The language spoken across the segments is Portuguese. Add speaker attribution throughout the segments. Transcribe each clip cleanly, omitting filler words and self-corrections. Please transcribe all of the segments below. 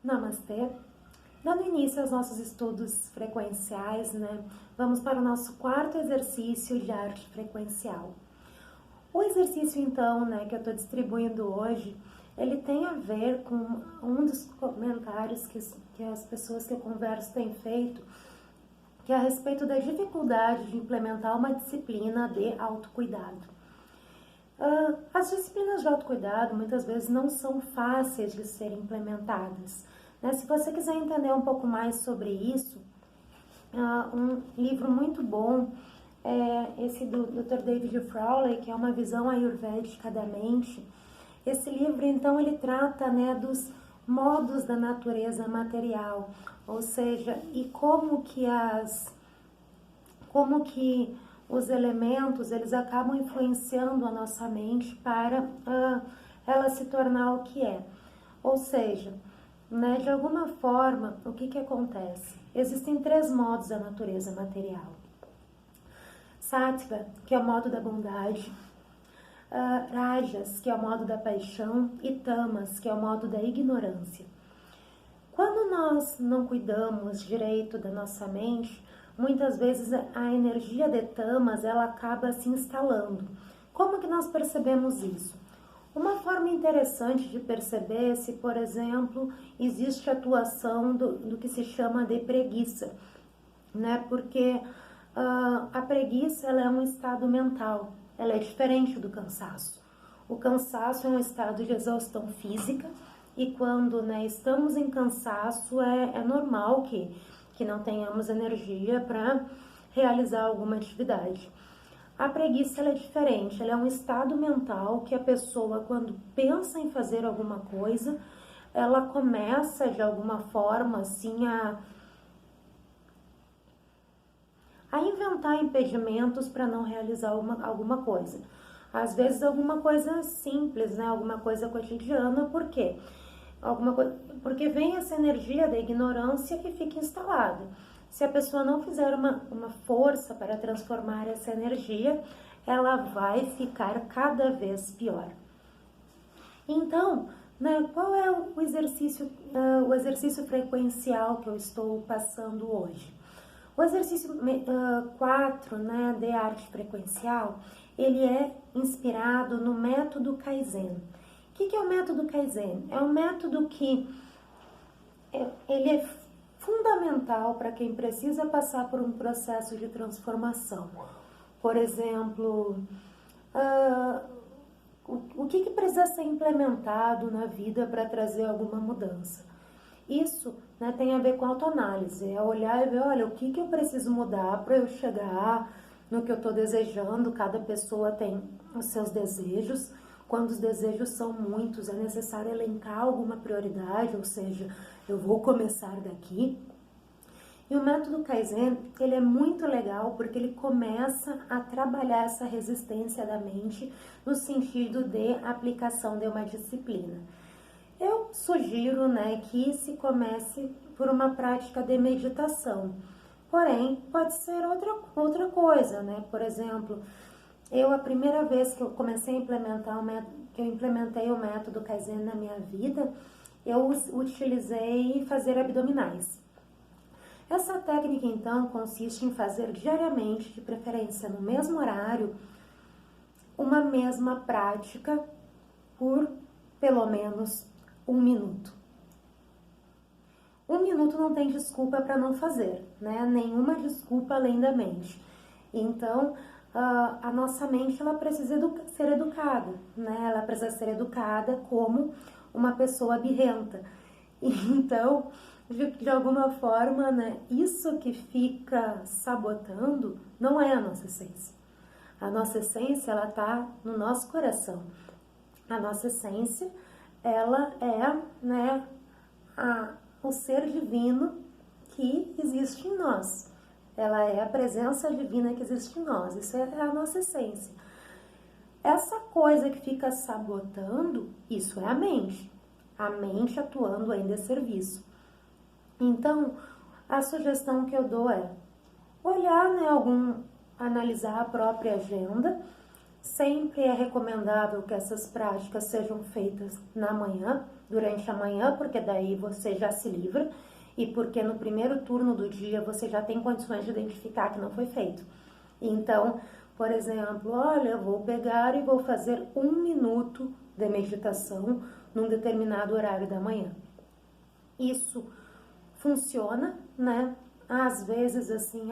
Speaker 1: Namastê! Dando início aos nossos estudos frequenciais, vamos para o nosso quarto exercício de arte frequencial. O exercício, então, que eu estou distribuindo hoje, ele tem a ver com um dos comentários que as pessoas que eu converso têm feito, que é a respeito da dificuldade de implementar uma disciplina de autocuidado. As disciplinas de autocuidado muitas vezes não são fáceis de serem implementadas. Se você quiser entender um pouco mais sobre isso, um livro muito bom é esse do Dr. David Frawley, que é uma visão ayurvédica da mente. Esse livro, então, ele trata dos modos da natureza material, ou seja, e como que os elementos, eles acabam influenciando a nossa mente para ela se tornar o que é. Ou seja, de alguma forma, o que acontece? Existem 3 modos da natureza material. Sattva, que é o modo da bondade, Rajas, que é o modo da paixão, e Tamas, que é o modo da ignorância. Quando nós não cuidamos direito da nossa mente, muitas vezes a energia de Tamas, ela acaba se instalando. Como que nós percebemos isso? Uma forma interessante de perceber se, por exemplo, existe atuação do que se chama de preguiça, Porque a preguiça, ela é um estado mental, ela é diferente do cansaço. O cansaço é um estado de exaustão física e quando estamos em cansaço é normal que não tenhamos energia para realizar alguma atividade. A preguiça, ela é diferente, ela é um estado mental que a pessoa, quando pensa em fazer alguma coisa, ela começa de alguma forma assim a inventar impedimentos para não realizar alguma coisa. Às vezes alguma coisa simples, alguma coisa cotidiana, por quê? Porque vem essa energia da ignorância que fica instalada. Se a pessoa não fizer uma força para transformar essa energia, ela vai ficar cada vez pior. Então, qual é o exercício frequencial que eu estou passando hoje? O exercício 4, de arte frequencial, ele é inspirado no método Kaizen. O que é o método Kaizen? É um método que ele é fundamental para quem precisa passar por um processo de transformação. Por exemplo, o que precisa ser implementado na vida para trazer alguma mudança? Isso tem a ver com autoanálise, é olhar e ver, olha, o que eu preciso mudar para eu chegar no que eu estou desejando. Cada pessoa tem os seus desejos. Quando os desejos são muitos, é necessário elencar alguma prioridade, ou seja, eu vou começar daqui. E o método Kaizen, ele é muito legal porque ele começa a trabalhar essa resistência da mente no sentido de aplicação de uma disciplina. Eu sugiro que se comece por uma prática de meditação, porém pode ser outra coisa, Por exemplo, a primeira vez que eu comecei a implementar que eu implementei o método Kaizen na minha vida, eu utilizei fazer abdominais. Essa técnica, então, consiste em fazer diariamente, de preferência no mesmo horário, uma mesma prática por pelo menos 1 minuto. 1 minuto não tem desculpa para não fazer, Nenhuma desculpa além da mente. Então, a nossa mente, ela precisa ser educada, Ela precisa ser educada como uma pessoa birrenta. Então, de alguma forma, isso que fica sabotando não é a nossa essência. A nossa essência, ela está no nosso coração. A nossa essência, ela é o ser divino que existe em nós. Ela é a presença divina que existe em nós. Isso é a nossa essência. Essa coisa que fica sabotando, isso é a mente. A mente atuando ainda a serviço. Então, a sugestão que eu dou é olhar, analisar a própria agenda, Sempre é recomendável que essas práticas sejam feitas na manhã, durante a manhã, porque daí você já se livra e porque no primeiro turno do dia você já tem condições de identificar que não foi feito. Então, por exemplo, olha, eu vou pegar e vou fazer 1 minuto de meditação num determinado horário da manhã. Isso funciona, né? Às vezes, assim,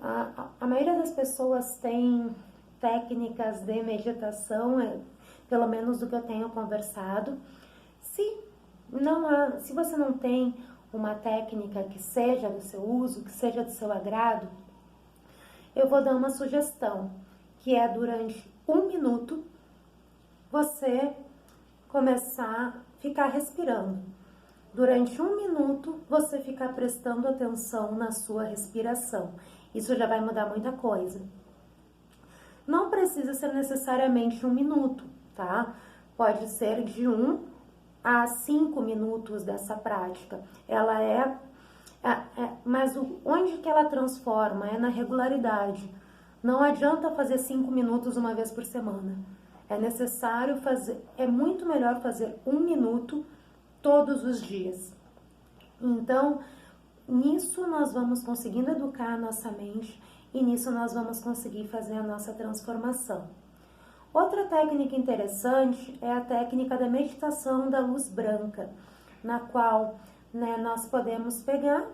Speaker 1: a maioria das pessoas tem técnicas de meditação, pelo menos do que eu tenho conversado. Se você não tem uma técnica que seja do seu uso, que seja do seu agrado, eu vou dar uma sugestão, que é durante 1 minuto você começar a ficar respirando. Durante 1 minuto você ficar prestando atenção na sua respiração. Isso já vai mudar muita coisa. Não precisa ser necessariamente 1 minuto, tá? Pode ser de 1 a 5 minutos dessa prática. Ela mas onde que ela transforma? É na regularidade. Não adianta fazer 5 minutos uma vez por semana. É necessário fazer, é muito melhor fazer 1 minuto todos os dias. Então, nisso nós vamos conseguindo educar a nossa mente e nisso nós vamos conseguir fazer a nossa transformação. Outra técnica interessante é a técnica da meditação da luz branca, na qual, né, nós podemos pegar,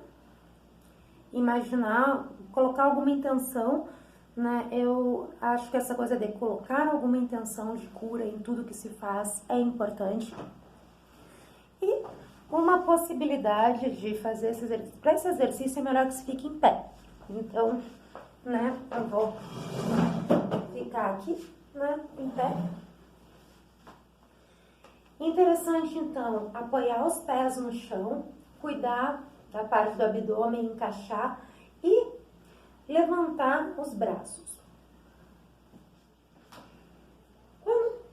Speaker 1: imaginar, colocar alguma intenção, né? Eu acho que essa coisa de colocar alguma intenção de cura em tudo que se faz é importante. E uma possibilidade de fazer esse exercício, para esse exercício é melhor que se fique em pé. Então, né, eu vou ficar aqui, né, em pé. Interessante, então, apoiar os pés no chão, cuidar da parte do abdômen, encaixar e levantar os braços.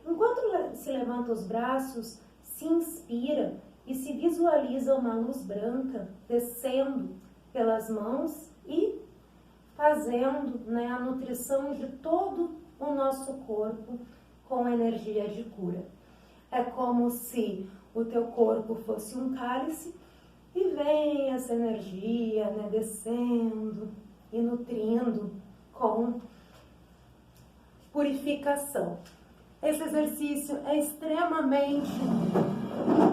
Speaker 1: Enquanto se levanta os braços, se inspira e se visualiza uma luz branca descendo pelas mãos e fazendo, né, a nutrição de todo o nosso corpo com energia de cura. É como se o teu corpo fosse um cálice e vem essa energia, né, descendo e nutrindo com purificação. Esse exercício é extremamente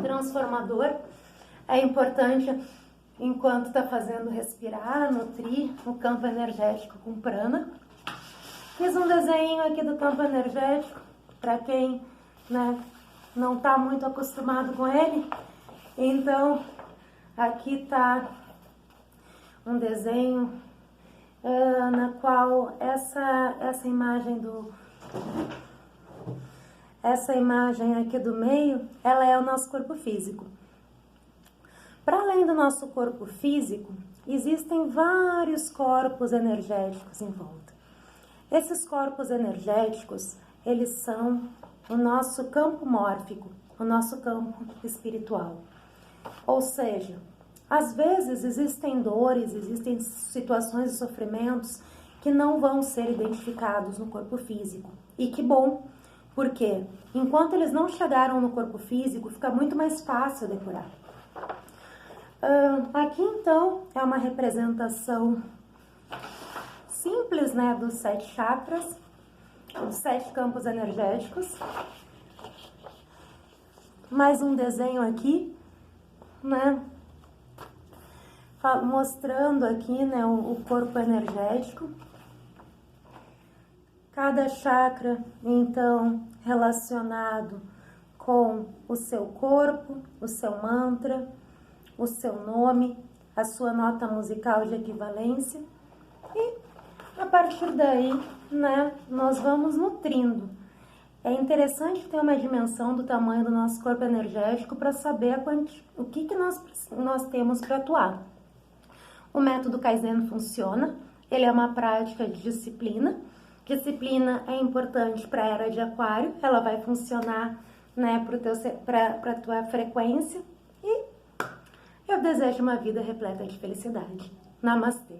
Speaker 1: transformador. É importante, enquanto está fazendo, respirar, nutrir o campo energético com prana. Fiz um desenho aqui do campo energético, para quem, né, não está muito acostumado com ele. Então, aqui está um desenho na qual essa imagem aqui do meio, ela é o nosso corpo físico. Para além do nosso corpo físico, existem vários corpos energéticos em volta. Esses corpos energéticos, eles são o nosso campo mórfico, o nosso campo espiritual. Ou seja, às vezes existem dores, existem situações de sofrimentos que não vão ser identificados no corpo físico. E que bom, porque enquanto eles não chegaram no corpo físico, fica muito mais fácil de curar. Aqui então é uma representação simples, né, dos 7 chakras, dos 7 campos energéticos. Mais um desenho aqui, né, mostrando aqui, né, o corpo energético. Cada chakra, então, relacionado com o seu corpo, o seu mantra, o seu nome, a sua nota musical de equivalência. E a partir daí, né, nós vamos nutrindo. É interessante ter uma dimensão do tamanho do nosso corpo energético para saber o que nós temos para atuar. O método Kaizen funciona, ele é uma prática de disciplina. Disciplina é importante para a era de aquário, ela vai funcionar, né, para a tua frequência. E eu desejo uma vida repleta de felicidade. Namastê!